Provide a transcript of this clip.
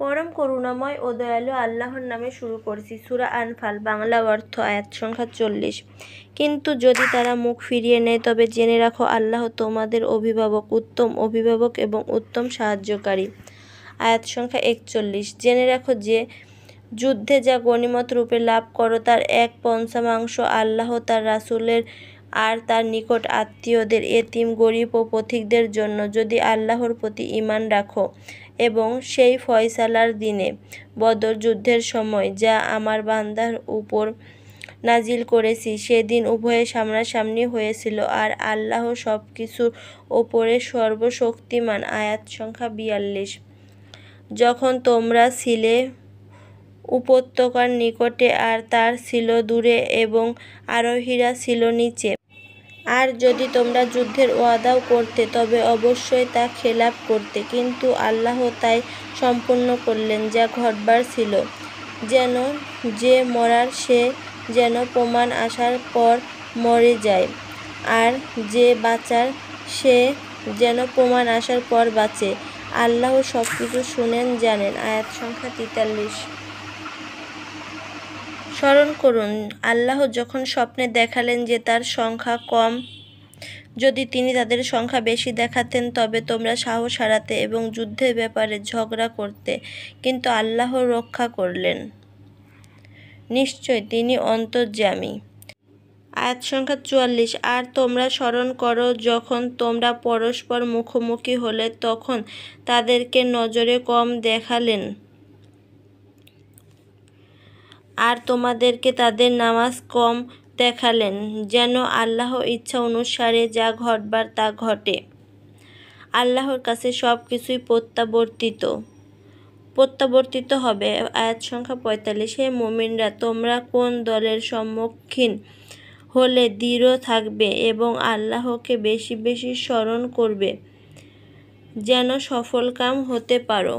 পরম করুণাময় ও দয়ালু আল্লাহর নামে শুরু করছি। সূরা আনফাল। বাংলা অর্থ। আয়াত সংখ্যা 40। কিন্তু যদি তারা মুখ ফিরিয়ে নেয় তবে জেনে রাখো আল্লাহ তোমাদের অভিভাবক, উত্তম অভিভাবক এবং উত্তম সাহায্যকারী। আয়াত সংখ্যা 41। জেনে রাখো যে যুদ্ধে যা গনিমত রূপে লাভ করো তার 1/5 আল্লাহ তার রাসূলের আর তার নিকট আত্মীয়দের, এতিম, গরিব ও পথিকদের জন্য, যদি আল্লাহর প্রতি ঈমান রাখো এবং সেই ফয়সালার দিনে, বদর যুদ্ধের সময়, যা আমার বান্দার উপর নাজিল করেছি, সেদিন উভয়ে সামনাসামনি হয়েছিল আর আল্লাহ সবকিছুর ওপরে সর্বশক্তিমান। আয়াত সংখ্যা 42। যখন তোমরা ছিলে উপত্যকার নিকটে আর তার ছিল দূরে এবং আরোহীরা ছিল নিচে, আর যদি তোমরা যুদ্ধের ওয়াদাও করতে তবে অবশ্যই তা খেলাপ করতে, কিন্তু আল্লাহ তাই সম্পূর্ণ করলেন যা ঘটবার ছিল, যেন যে মরার সে যেন প্রমাণ আসার পর মরে যায়, আর যে বাঁচার সে যেন প্রমাণ আসার পর বাঁচে। আল্লাহ সবকিছু শুনেন, জানেন। আয়াত সংখ্যা 43। স্মরণ করুন, আল্লাহ যখন স্বপ্নে দেখালেন যে তার সংখ্যা কম, যদি তিনি তাদের সংখ্যা বেশি দেখাতেন তবে তোমরা সাহস হারাতে এবং যুদ্ধের ব্যাপারে ঝগড়া করতে, কিন্তু আল্লাহ রক্ষা করলেন। নিশ্চয় তিনি অন্তর্যামী। আয়াত সংখ্যা 44। আর তোমরা স্মরণ করো যখন তোমরা পরস্পর মুখোমুখি হলে তখন তাদেরকে নজরে কম দেখালেন আর তোমাদেরকে তাদের নামাজ কম দেখালেন, যেন আল্লাহর ইচ্ছা অনুসারে যা ঘটবার তা ঘটে। আল্লাহর কাছে সব কিছুই প্রত্যাবর্তিত হবে। আয়াত সংখ্যা 45। হে মুমিনরা, তোমরা কোন দলের সম্মুখীন হলে দৃঢ় থাকবে এবং আল্লাহকে বেশি বেশি স্মরণ করবে যেন সফলকাম হতে পারো।